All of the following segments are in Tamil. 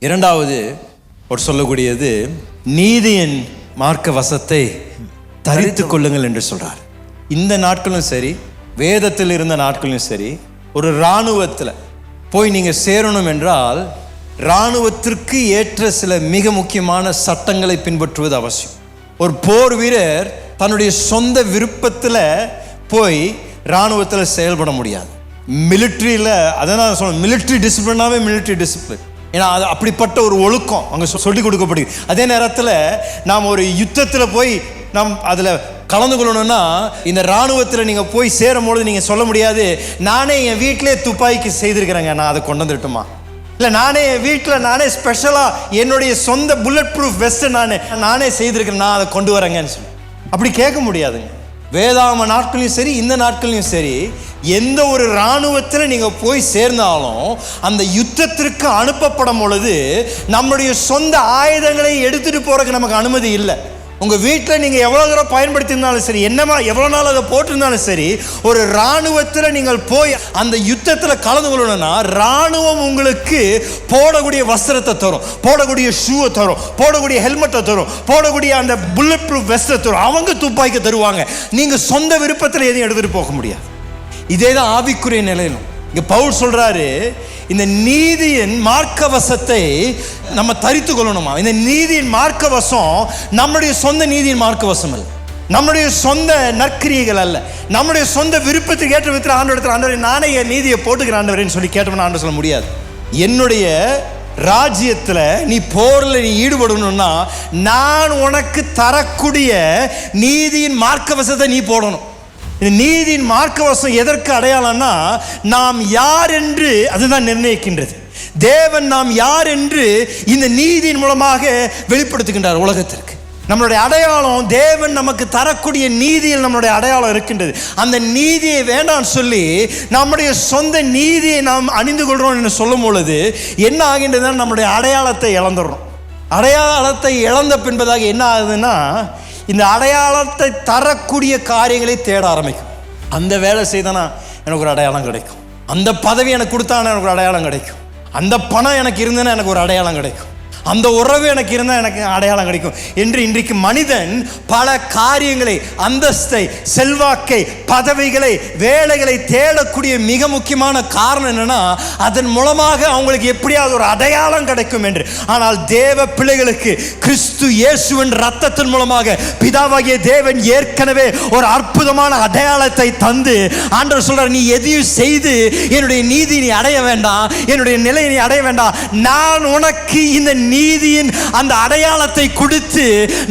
இரண்டாவது ஒரு சொல்லக்கூடியது நீதியின் மார்க்க வசத்தை தரித்து கொள்ளுங்கள் என்று சொல்றார். இந்த நாட்களும் சரி, வேதத்தில் இருந்த நாட்களும் சரி, ஒரு இராணுவத்தில் போய் நீங்க சேரணும் என்றால் இராணுவத்திற்கு ஏற்ற சில மிக முக்கியமான சட்டங்களை பின்பற்றுவது அவசியம். ஒரு போர் வீரர் தன்னுடைய சொந்த விருப்பத்தில் போய் இராணுவத்தில் செயல்பட முடியாது. மிலிட்ரியில் அதான் சொல்ல, மிலிட்ரி டிசிப்ளினாவே மிலிட்ரி டிசிப்ளின். ஏன்னா அது அப்படிப்பட்ட ஒரு ஒழுக்கம் அங்கே சொல்லிக் கொடுக்கப்படுது. அதே நேரத்தில் நாம் ஒரு யுத்தத்தில் போய் நாம் அதில் கலந்து கொள்ளணும்னா இந்த இராணுவத்தில் நீங்கள் போய் சேரும்பொழுது நீங்கள் சொல்ல முடியாது, நானே என் வீட்டிலே துப்பாக்கி செய்திருக்கிறேங்க, நான் அதை கொண்டு வந்துட்டுமா, இல்லை நானே என் வீட்டில் நானே ஸ்பெஷலாக என்னுடைய சொந்த புல்லட் ப்ரூஃப் வெஸ்ட்டை நானே செய்திருக்கிறேன், நான் அதை கொண்டு வரேங்கன்னு சொல்லி அப்படி கேட்க முடியாதுங்க. வேதாம நாட்களையும் சரி, இந்த நாட்களையும் சரி, எந்த ஒரு இராணுவத்தில் நீங்கள் போய் சேர்ந்தாலும் அந்த யுத்தத்திற்கு அனுப்பப்படும் பொழுது நம்முடைய சொந்த ஆயுதங்களை எடுத்துகிட்டு போகிறதுக்கு நமக்கு அனுமதி இல்லை. உங்கள் வீட்டில் நீங்கள் எவ்வளோ தூரம் பயன்படுத்தியிருந்தாலும் சரி, என்னமா எவ்வளோ நாள் அதை போட்டிருந்தாலும் சரி, ஒரு இராணுவத்தில் நீங்கள் போய் அந்த யுத்தத்தில் கலந்து கொள்ளணும்னா இராணுவம் உங்களுக்கு போடக்கூடிய வஸ்திரத்தை தரும், போடக்கூடிய ஷூவை தரும், போடக்கூடிய ஹெல்மெட்டை தரும், போடக்கூடிய அந்த புல்லட் ப்ரூஃப் வெஸ்ட்டை தரும். அவங்க துப்பாக்கி தருவாங்க. நீங்கள் சொந்த விருப்பத்தில் எதையும் எடுத்துகிட்டு போக முடியாது. இதே தான் ஆவிக்குரிய நிலையிலும். இங்கே பவுல் சொல்கிறாரு, இந்த நீதியின் மார்க்கவசத்தை நம்ம தரித்து கொள்ளணுமா. இந்த நீதியின் மார்க்கவசம் நம்முடைய சொந்த நீதியின் மார்க்கவசம் அல்ல, நம்முடைய சொந்த நற்கிரியைகள் அல்ல, நம்முடைய சொந்த விருப்பத்துக்கு ஏற்ற விதத்தில் ஆண்டவரே நானே என் நீதியை போட்டுக்கிறேன் ஆண்டவரேன்னு சொல்லி கேட்டோம்னா ஆண்டவர் சொல்ல முடியாது. என்னுடைய ராஜ்யத்தில் நீ போரில் நீ ஈடுபடணும்னா நான் உனக்கு தரக்கூடிய நீதியின் மார்க்கவசத்தை நீ போடணும். இந்த நீதியின் மார்க்கவசம் எதற்கு அடையாளம்னா நாம் யார் என்று அதுதான் நிர்ணயிக்கின்றது. தேவன் நாம் யார் என்று இந்த நீதியின் மூலமாக வெளிப்படுத்துகின்றார் உலகத்திற்கு. நம்மளுடைய அடையாளம் தேவன் நமக்கு தரக்கூடிய நீதியில் நம்மளுடைய அடையாளம் இருக்கின்றது. அந்த நீதியை வேண்டாம் சொல்லி நம்முடைய சொந்த நீதியை நாம் அணிந்து கொள்கிறோம் என்று சொல்லும் பொழுது என்ன ஆகின்றதுன்னா நம்முடைய அடையாளத்தை இழந்துடுறோம். அடையாளத்தை இழந்த பின்பதாக என்ன ஆகுதுன்னா இந்த அடையாளத்தை தரக்கூடிய காரியங்களை தேட ஆரம்பிக்கும். அந்த வேலை செய்தானா எனக்கு ஒரு அடையாளம் கிடைக்கும், அந்த பதவி எனக்கு கொடுத்தானா எனக்கு ஒரு அடையாளம் கிடைக்கும், அந்த பணம் எனக்கு இருந்ததுன்னா எனக்கு ஒரு அடையாளம் கிடைக்கும், அந்த உறவு எனக்கு இருந்தால் எனக்கு அடையாளம் கிடைக்கும் என்று இன்றைக்கு மனிதன் பல காரியங்களை, அந்தஸ்தை, செல்வாக்கை, பதவிகளை, வேலைகளை தேடக்கூடிய மிக முக்கியமான காரணம் என்னன்னா அதன் மூலமாக அவங்களுக்கு எப்படியாவது ஒரு அடையாளம் கிடைக்கும் என்று. ஆனால் தேவ பிள்ளைகளுக்கு கிறிஸ்து இயேசுவின் ரத்தத்தின் மூலமாக பிதாவாகிய தேவன் ஏற்கனவே ஒரு அற்புதமான அடையாளத்தை தந்து ஆண்டவர் சொல்றார், நீ எதையும் செய்து என்னுடைய நீதி நீ அடைய வேண்டாம், என்னுடைய நிலையை நீ அடைய வேண்டாம், நான் உனக்கு இந்த நீதியின் அந்த அடையாளத்தை கொடுத்து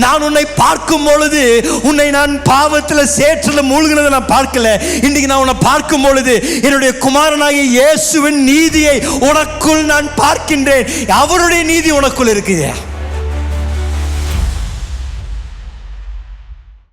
நான் உன்னை பார்க்கும் பொழுது உன்னை நான் பாவத்தில் சேற்றில் மூழ்கினதை நான் பார்க்கல. இன்றைக்கு நான் உன்னை பார்க்கும் பொழுது என்னுடைய குமாரனாகிய இயேசுவின் நீதியை உனக்குள் நான் பார்க்கின்றேன். அவருடைய நீதி உனக்குள் இருக்குது.